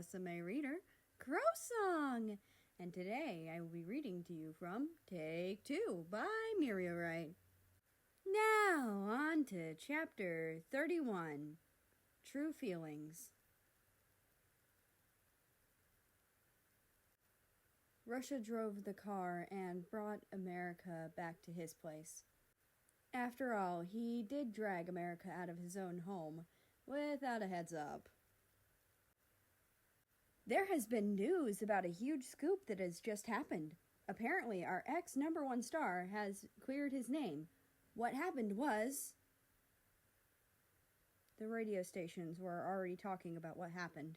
Rusame reader, Crow Song, and today I will be reading to you from Take 2 by Miriorite. Now on to Chapter 31, True Feelings. Russia drove the car and brought America back to his place. After all, he did drag America out of his own home without a heads up. There has been news about a huge scoop that has just happened. Apparently, our ex-number-1 star has cleared his name. What happened was... The radio stations were already talking about what happened.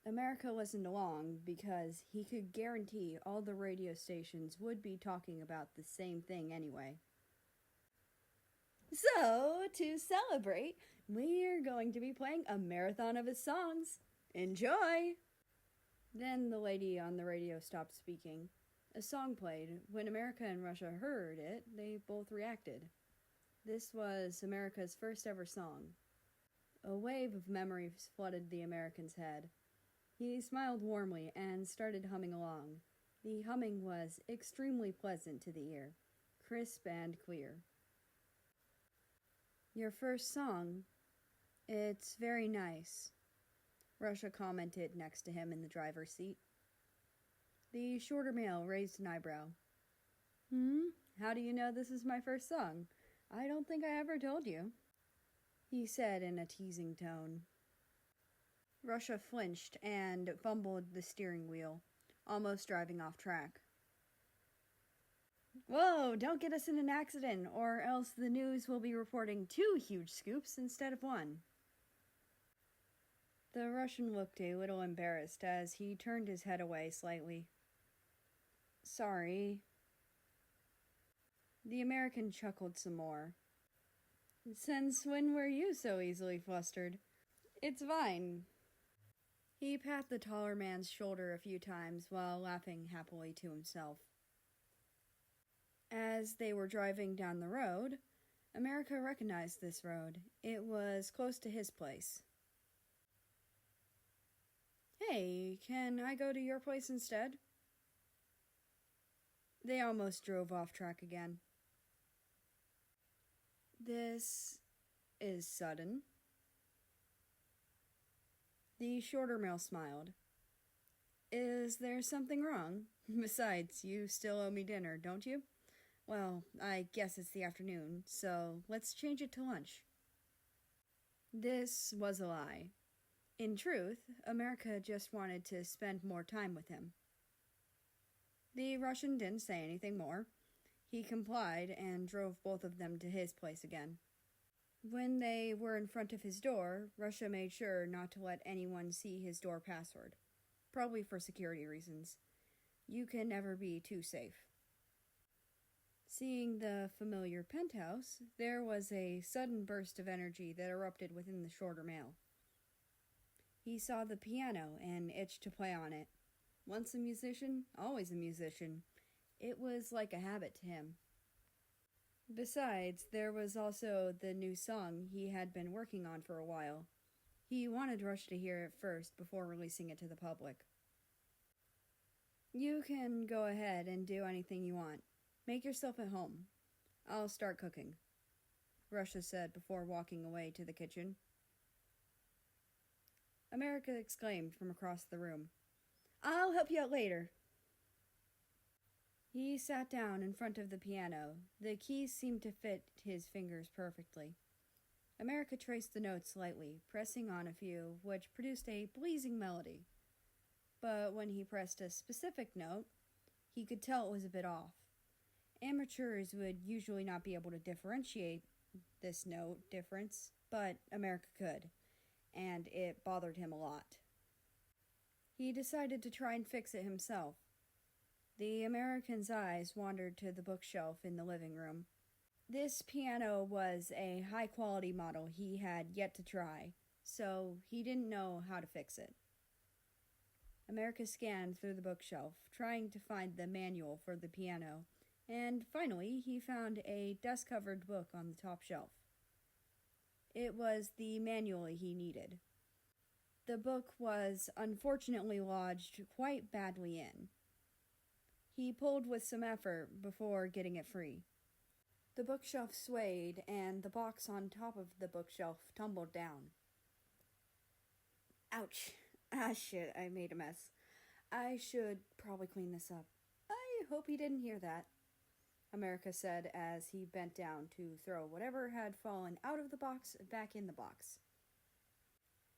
America listened along because he could guarantee all the radio stations would be talking about the same thing anyway. So, to celebrate, we're going to be playing a marathon of his songs. Enjoy! Then the lady on the radio stopped speaking. A song played. When America and Russia heard it, they both reacted. This was America's first ever song. A wave of memories flooded the American's head. He smiled warmly and started humming along. The humming was extremely pleasant to the ear, crisp and clear. Your first song? It's very nice, Russia commented next to him in the driver's seat. The shorter male raised an eyebrow. How do you know this is my first song? I don't think I ever told you, he said in a teasing tone. Russia flinched and fumbled the steering wheel, almost driving off track. Whoa, don't get us in an accident, or else the news will be reporting 2 huge scoops instead of 1. The Russian looked a little embarrassed as he turned his head away slightly. Sorry. The American chuckled some more. Since when were you so easily flustered? It's fine. He pat the taller man's shoulder a few times while laughing happily to himself. As they were driving down the road, America recognized this road. It was close to his place. Hey, can I go to your place instead? They almost drove off track again. This is sudden. The shorter male smiled. Is there something wrong? Besides, you still owe me dinner, don't you? Well, I guess it's the afternoon, so let's change it to lunch. This was a lie. In truth, America just wanted to spend more time with him. The Russian didn't say anything more. He complied and drove both of them to his place again. When they were in front of his door, Russia made sure not to let anyone see his door password, probably for security reasons. You can never be too safe. Seeing the familiar penthouse, there was a sudden burst of energy that erupted within the shorter male. He saw the piano and itched to play on it. Once a musician, always a musician. It was like a habit to him. Besides, there was also the new song he had been working on for a while. He wanted Rush to hear it first before releasing it to the public. You can go ahead and do anything you want. Make yourself at home. I'll start cooking, Russia said before walking away to the kitchen. America exclaimed from across the room, I'll help you out later. He sat down in front of the piano. The keys seemed to fit his fingers perfectly. America traced the notes lightly, pressing on a few, which produced a pleasing melody. But when he pressed a specific note, he could tell it was a bit off. Amateurs would usually not be able to differentiate this note difference, but America could, and it bothered him a lot. He decided to try and fix it himself. The American's eyes wandered to the bookshelf in the living room. This piano was a high-quality model he had yet to try, so he didn't know how to fix it. America scanned through the bookshelf, trying to find the manual for the piano, and finally he found a dust-covered book on the top shelf. It was the manual he needed. The book was unfortunately lodged quite badly in. He pulled with some effort before getting it free. The bookshelf swayed, and the box on top of the bookshelf tumbled down. Ouch. Ah, shit, I made a mess. I should probably clean this up. I hope he didn't hear that, America said as he bent down to throw whatever had fallen out of the box back in the box.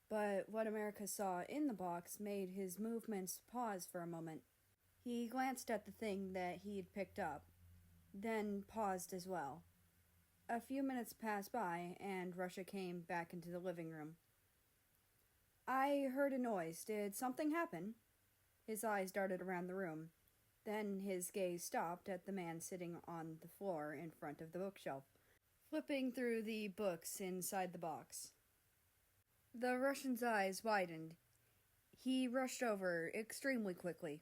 But what America saw in the box made his movements pause for a moment. He glanced at the thing that he'd picked up, then paused as well. A few minutes passed by, and Russia came back into the living room. I heard a noise. Did something happen? His eyes darted around the room. Then his gaze stopped at the man sitting on the floor in front of the bookshelf, flipping through the books inside the box. The Russian's eyes widened. He rushed over extremely quickly.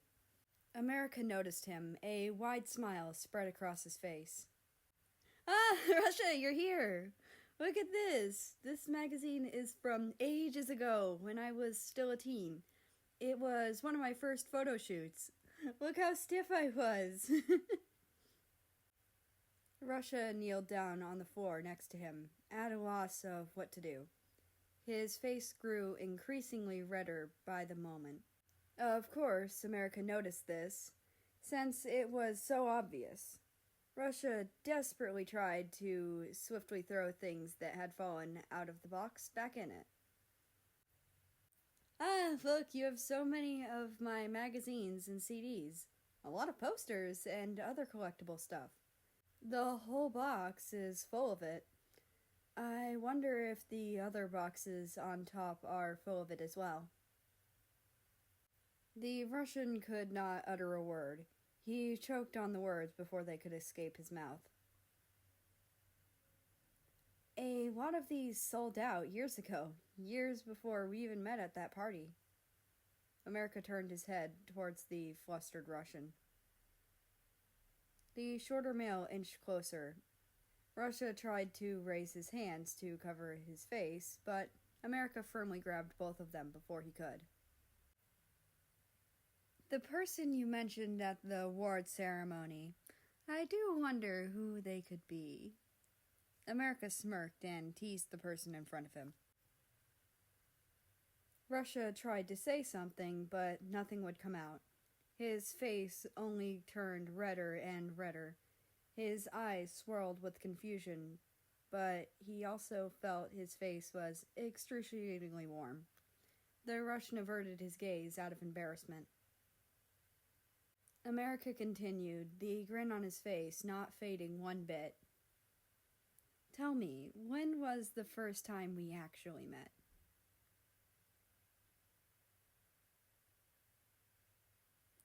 America noticed him. A wide smile spread across his face. Ah, Russia, you're here! Look at this! This magazine is from ages ago, when I was still a teen. It was one of my first photo shoots. Look how stiff I was! Russia kneeled down on the floor next to him, at a loss of what to do. His face grew increasingly redder by the moment. Of course, America noticed this, since it was so obvious. Russia desperately tried to swiftly throw things that had fallen out of the box back in it. Ah, look, you have so many of my magazines and CDs. A lot of posters and other collectible stuff. The whole box is full of it. I wonder if the other boxes on top are full of it as well. The Russian could not utter a word. He choked on the words before they could escape his mouth. A lot of these sold out years ago, years before we even met at that party. America turned his head towards the flustered Russian. The shorter male inched closer. Russia tried to raise his hands to cover his face, but America firmly grabbed both of them before he could. The person you mentioned at the award ceremony, I do wonder who they could be. America smirked and teased the person in front of him. Russia tried to say something, but nothing would come out. His face only turned redder and redder. His eyes swirled with confusion, but he also felt his face was excruciatingly warm. The Russian averted his gaze out of embarrassment. America continued, the grin on his face not fading one bit. Tell me, when was the first time we actually met?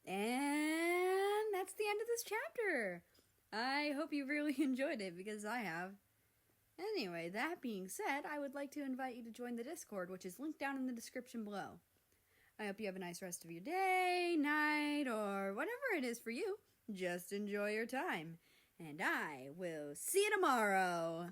And that's the end of this chapter. I hope you really enjoyed it, because I have. Anyway, that being said, I would like to invite you to join the Discord, which is linked down in the description below. I hope you have a nice rest of your day, night, or whatever it is for you. Just enjoy your time. And I will see you tomorrow.